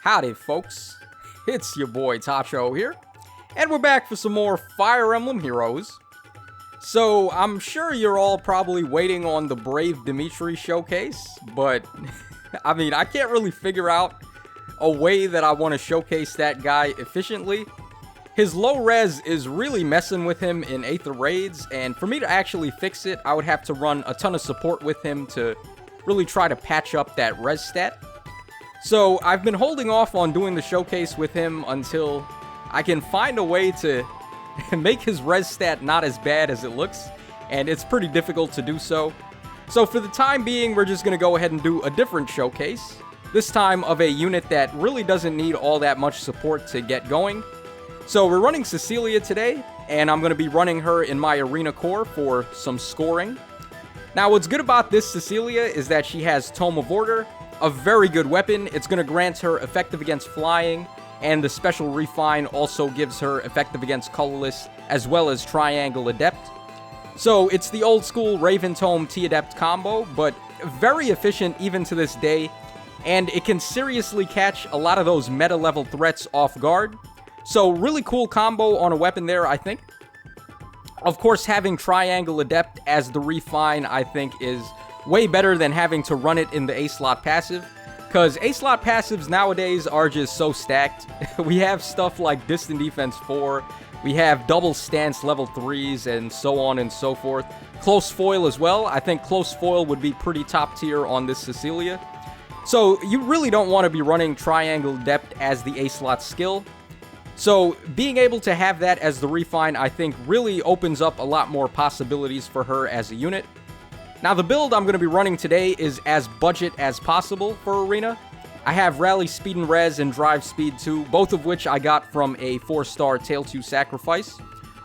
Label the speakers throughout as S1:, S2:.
S1: Howdy folks, it's your boy Tacho here, and we're back for some more Fire Emblem Heroes. So, I'm sure you're all probably waiting on the Brave Dimitri showcase, but, I mean, I can't really figure out a way that I want to showcase that guy efficiently. His low res is really messing with him in Aether raids, and for me to actually fix it, I would have to run a ton of support with him to really try to patch up that res stat. So, I've been holding off on doing the showcase with him until I can find a way to make his res stat not as bad as it looks, and it's pretty difficult to do so. So for the time being, we're just going to go ahead and do a different showcase, this time of a unit that really doesn't need all that much support to get going. So we're running Cecilia today, and I'm going to be running her in my arena core for some scoring. Now what's good about this Cecilia is that she has Tome of Order, a very good weapon. It's going to grant her effective against flying, and the special refine also gives her effective against colorless, as well as triangle adept. So it's the old school Raven Tome T-Adept combo, but very efficient even to this day, and it can seriously catch a lot of those meta level threats off guard. So really cool combo on a weapon there, I think. Of course, having triangle adept as the refine, I think, is way better than having to run it in the A-slot passive, because A-slot passives nowadays are just so stacked. We have stuff like Distant Defense 4, we have double stance level 3s, and so on and so forth. Close foil as well. I think close foil would be pretty top tier on this Cecilia. So you really don't want to be running triangle adept as the A-slot skill. So being able to have that as the refine, I think, really opens up a lot more possibilities for her as a unit. Now, the build I'm going to be running today is as budget as possible for Arena. I have Rally Speed and Res and Drive Speed 2, both of which I got from a 4-star Tail 2 sacrifice.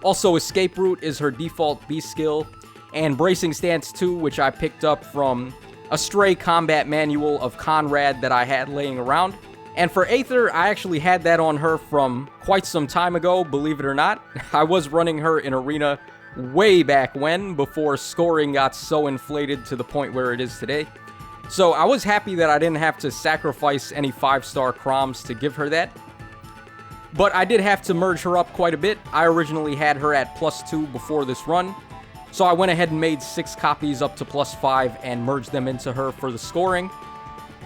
S1: Also, Escape Route is her default B skill, and Bracing Stance 2, which I picked up from a stray combat manual of Conrad that I had laying around. And for Aether, I actually had that on her from quite some time ago, believe it or not. I was running her in Arena way back when, before scoring got so inflated to the point where it is today. So I was happy that I didn't have to sacrifice any 5-star Chroms to give her that. But I did have to merge her up quite a bit. I originally had her at +2 before this run, so I went ahead and made 6 copies up to +5 and merged them into her for the scoring.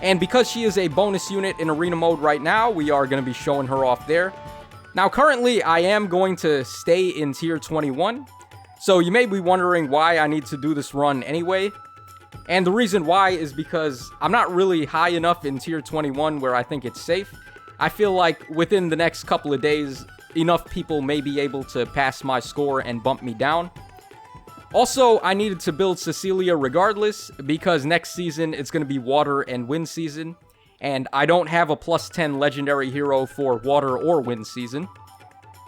S1: And because she is a bonus unit in Arena mode right now, we are going to be showing her off there. Now currently, I am going to stay in Tier 21. So you may be wondering why I need to do this run anyway. And the reason why is because I'm not really high enough in Tier 21 where I think it's safe. I feel like within the next couple of days, enough people may be able to pass my score and bump me down. Also, I needed to build Cecilia regardless, because next season it's going to be Water and Wind season. And I don't have a +10 legendary hero for Water or Wind season.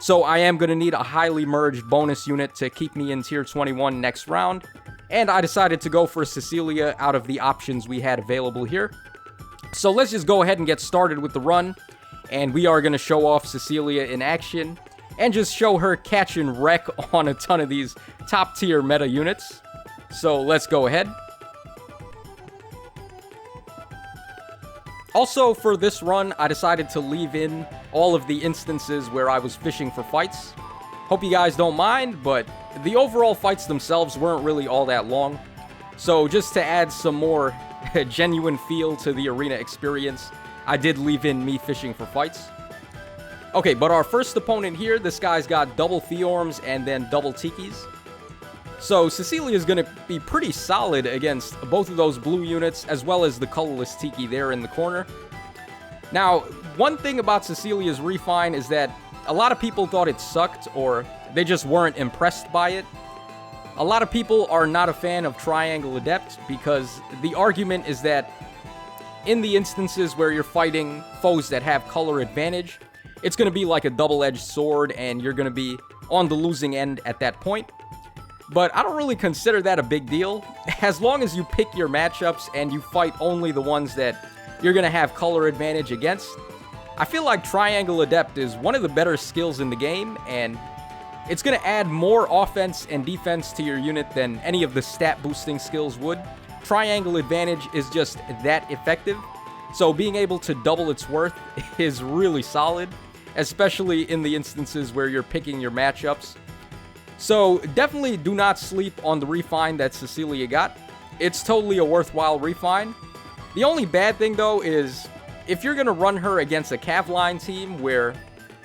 S1: So I am going to need a highly merged bonus unit to keep me in Tier 21 next round, and I decided to go for Cecilia out of the options we had available here. So let's just go ahead and get started with the run, and we are going to show off Cecilia in action, and just show her catch and wreck on a ton of these top tier meta units. So let's go ahead. Also, for this run, I decided to leave in all of the instances where I was fishing for fights. Hope you guys don't mind, but the overall fights themselves weren't really all that long. So just to add some more genuine feel to the arena experience, I did leave in me fishing for fights. Okay, but our first opponent here, this guy's got double Theorms and then double Tikis. So Cecilia is going to be pretty solid against both of those blue units, as well as the colorless Tiki there in the corner. Now, one thing about Cecilia's refine is that a lot of people thought it sucked, or they just weren't impressed by it. A lot of people are not a fan of Triangle Adept, because the argument is that in the instances where you're fighting foes that have color advantage, it's going to be like a double-edged sword, and you're going to be on the losing end at that point. But I don't really consider that a big deal, as long as you pick your matchups and you fight only the ones that you're going to have color advantage against. I feel like Triangle Adept is one of the better skills in the game, and it's going to add more offense and defense to your unit than any of the stat boosting skills would. Triangle Advantage is just that effective. So being able to double its worth is really solid, especially in the instances where you're picking your matchups. So definitely do not sleep on the refine that Cecilia got. It's totally a worthwhile refine. The only bad thing though is if you're going to run her against a Cavalry team where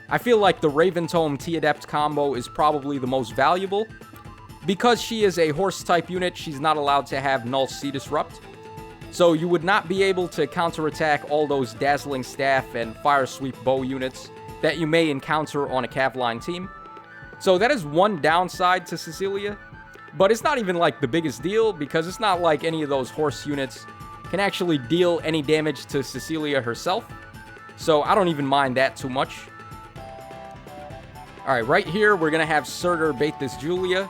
S1: I feel like the Raven Tome T-Adept combo is probably the most valuable. Because she is a horse type unit, she's not allowed to have Null Sea Disrupt. So you would not be able to counterattack all those Dazzling Staff and Fire Sweep Bow units that you may encounter on a Cavalry team. So that is one downside to Cecilia, but it's not even like the biggest deal because it's not like any of those horse units can actually deal any damage to Cecilia herself. So I don't even mind that too much. Alright, right here we're going to have Surtur bait this Julia.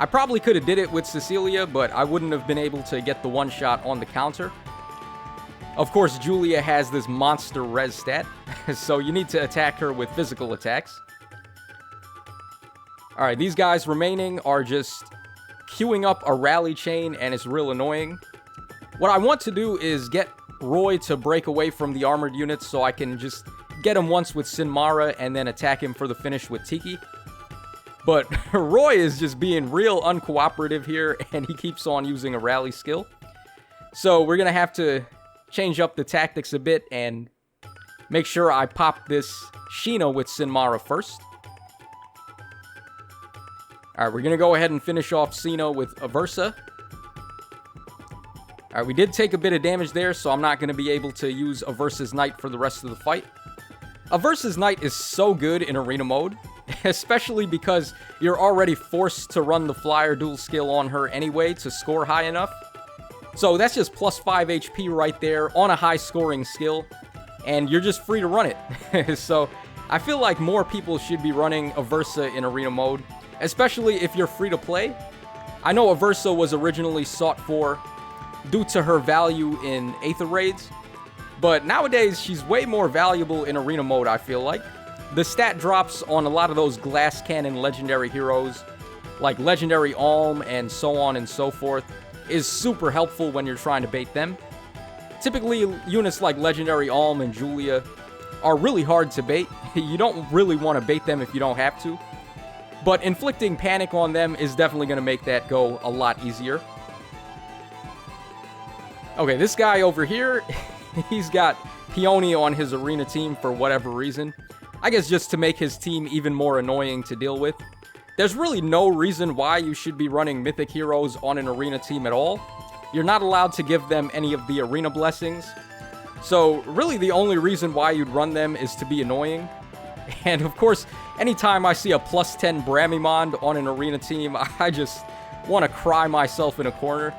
S1: I probably could have did it with Cecilia, but I wouldn't have been able to get the one shot on the counter. Of course, Julia has this monster res stat, so you need to attack her with physical attacks. Alright, these guys remaining are just queuing up a rally chain, and it's real annoying. What I want to do is get Roy to break away from the armored units so I can just get him once with Sinmara and then attack him for the finish with Tiki. But Roy is just being real uncooperative here, and he keeps on using a rally skill. So we're going to have to change up the tactics a bit and make sure I pop this Sheena with Sinmara first. Alright, we're going to go ahead and finish off Sino with Aversa. Alright, we did take a bit of damage there, so I'm not going to be able to use Aversa's Knight for the rest of the fight. Aversa's Knight is so good in arena mode, especially because you're already forced to run the Flyer dual skill on her anyway to score high enough. So that's just plus 5 HP right there on a high scoring skill, and you're just free to run it. So I feel like more people should be running Aversa in arena mode, especially if you're free to play. I know Aversa was originally sought for due to her value in Aether Raids, but nowadays she's way more valuable in arena mode, I feel like. The stat drops on a lot of those Glass Cannon legendary heroes, like Legendary Alm and so on and so forth, is super helpful when you're trying to bait them. Typically, units like Legendary Alm and Julia are really hard to bait. You don't really want to bait them if you don't have to. But inflicting panic on them is definitely going to make that go a lot easier. Okay, this guy over here, he's got Peony on his arena team for whatever reason. I guess just to make his team even more annoying to deal with. There's really no reason why you should be running Mythic Heroes on an arena team at all. You're not allowed to give them any of the arena blessings. So really the only reason why you'd run them is to be annoying. And of course, anytime I see a plus 10 Bramimond on an arena team, I just want to cry myself in a corner.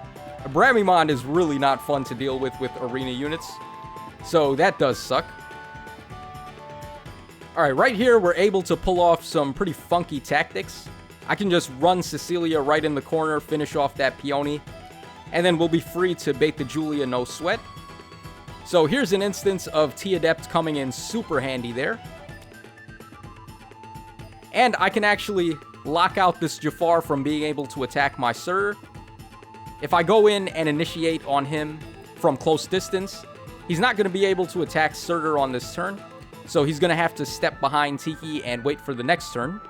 S1: Bramimond is really not fun to deal with arena units. So that does suck. Alright, right here we're able to pull off some pretty funky tactics. I can just run Cecilia right in the corner, finish off that Peony, and then we'll be free to bait the Julia no sweat. So here's an instance of T-Adept coming in super handy there. And I can actually lock out this Jafar from being able to attack my Surtur. If I go in and initiate on him from close distance, he's not going to be able to attack Surtur on this turn. So he's going to have to step behind Tiki and wait for the next turn.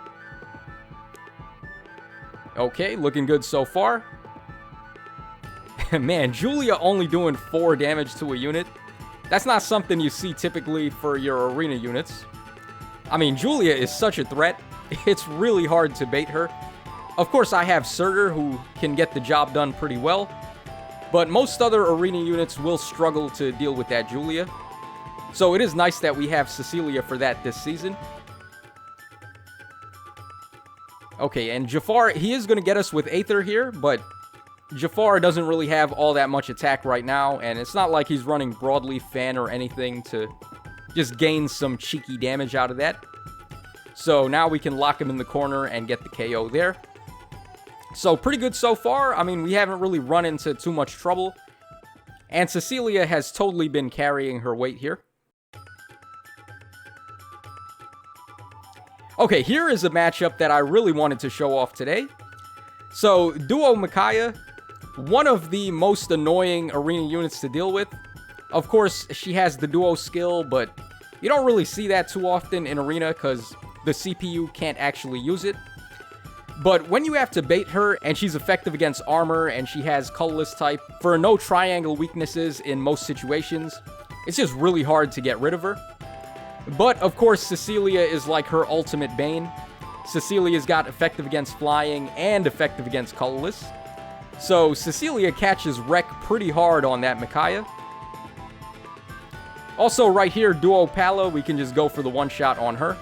S1: Okay, looking good so far. Man, Julia only doing 4 damage to a unit. That's not something you see typically for your arena units. I mean, Julia is such a threat. It's really hard to bait her. Of course, I have Surtur, who can get the job done pretty well. But most other arena units will struggle to deal with that Julia. So it is nice that we have Cecilia for that this season. Okay, and Jafar, he is going to get us with Aether here, but Jafar doesn't really have all that much attack right now, and it's not like he's running Broadleaf Fan or anything to just gain some cheeky damage out of that. So now we can lock him in the corner and get the KO there. So pretty good so far. I mean, we haven't really run into too much trouble. And Cecilia has totally been carrying her weight here. Okay, here is a matchup that I really wanted to show off today. So, Duo Micaiah, one of the most annoying arena units to deal with. Of course, she has the duo skill, but you don't really see that too often in Arena because the CPU can't actually use it. But when you have to bait her, and she's effective against armor, and she has colorless type, for no triangle weaknesses in most situations, it's just really hard to get rid of her. But, of course, Cecilia is like her ultimate bane. Cecilia's got effective against flying and effective against colorless. So, Cecilia catches wreck pretty hard on that Micaiah. Also, right here, Duo Pala, we can just go for the one-shot on her.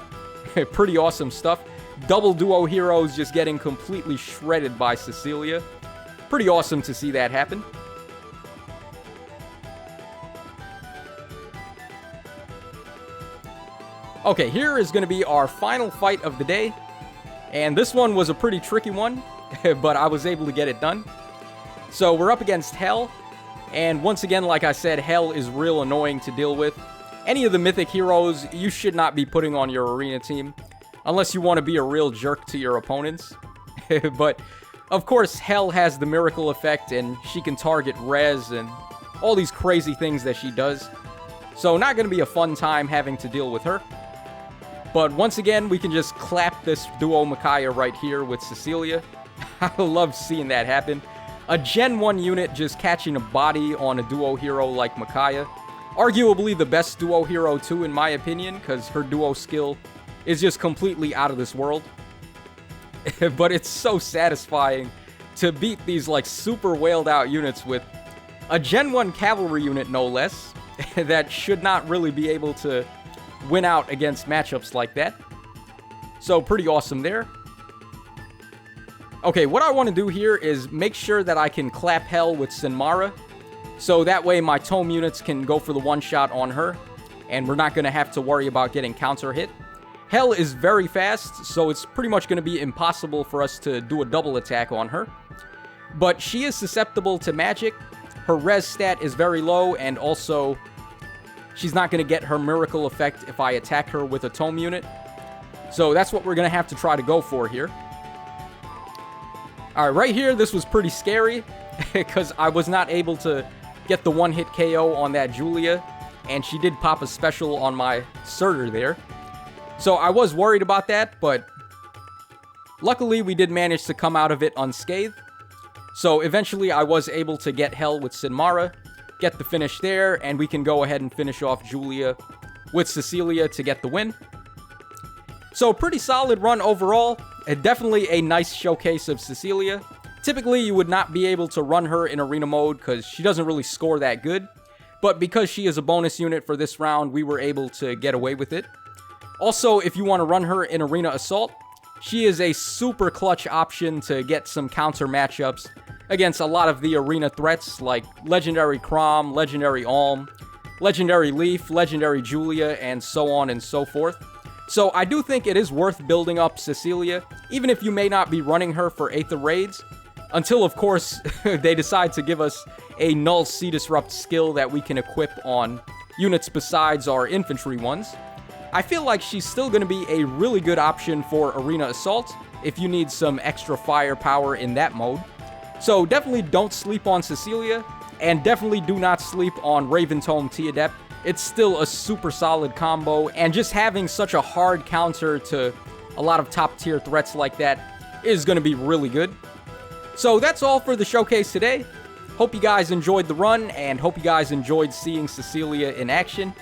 S1: Pretty awesome stuff. Double duo heroes just getting completely shredded by Cecilia. Pretty awesome to see that happen. Okay, here is going to be our final fight of the day. And this one was a pretty tricky one, but I was able to get it done. So we're up against Hell. And once again, like I said, Hell is real annoying to deal with. Any of the mythic heroes you should not be putting on your arena team, unless you want to be a real jerk to your opponents. But, of course, Hell has the miracle effect, and she can target res and all these crazy things that she does. So not going to be a fun time having to deal with her. But once again, we can just clap this duo Micaiah right here with Cecilia. I love seeing that happen. A Gen 1 unit just catching a body on a duo hero like Micaiah. Arguably the best duo hero too, in my opinion, because her duo skill is just completely out of this world. But it's so satisfying to beat these like super wailed out units with a Gen 1 Cavalry unit, no less, that should not really be able to win out against matchups like that. So pretty awesome there. Okay, what I want to do here is make sure that I can clap Hell with Sinmara. So that way my Tome units can go for the one-shot on her, and we're not going to have to worry about getting counter hit. Hell is very fast, so it's pretty much going to be impossible for us to do a double attack on her. But she is susceptible to magic. Her res stat is very low, and also she's not going to get her miracle effect if I attack her with a Tome unit. So that's what we're going to have to try to go for here. Alright, right here, this was pretty scary, because I was not able to get the one-hit KO on that Julia, and she did pop a special on my Surtur there. So I was worried about that, but luckily we did manage to come out of it unscathed. So eventually I was able to get Hell with Sinmara, get the finish there, and we can go ahead and finish off Julia with Cecilia to get the win. So pretty solid run overall. Definitely a nice showcase of Cecilia. Typically, you would not be able to run her in arena mode because she doesn't really score that good. But because she is a bonus unit for this round, we were able to get away with it. Also, if you want to run her in Arena Assault, she is a super clutch option to get some counter matchups against a lot of the arena threats like Legendary Chrom, Legendary Alm, Legendary Leaf, Legendary Julia, and so on and so forth. So I do think it is worth building up Cecilia, even if you may not be running her for Aether Raids, until, of course, they decide to give us a Null Sea Disrupt skill that we can equip on units besides our infantry ones. I feel like she's still going to be a really good option for Arena Assault if you need some extra firepower in that mode. So definitely don't sleep on Cecilia, and definitely do not sleep on Raven Tome T-Adept. It's still a super solid combo, and just having such a hard counter to a lot of top tier threats like that is going to be really good. So that's all for the showcase today. Hope you guys enjoyed the run, and hope you guys enjoyed seeing Cecilia in action.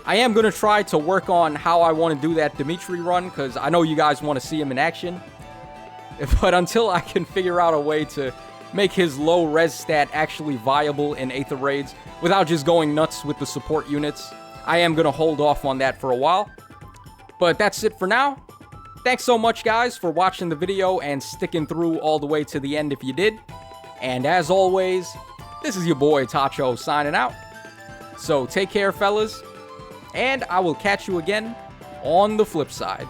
S1: I am going to try to work on how I want to do that Dimitri run, because I know you guys want to see him in action. But until I can figure out a way to make his low res stat actually viable in Aether Raids without just going nuts with the support units, I am going to hold off on that for a while. But that's it for now. Thanks so much, guys, for watching the video and sticking through all the way to the end if you did. And as always, this is your boy Tacho signing out. So take care, fellas, and I will catch you again on the flip side.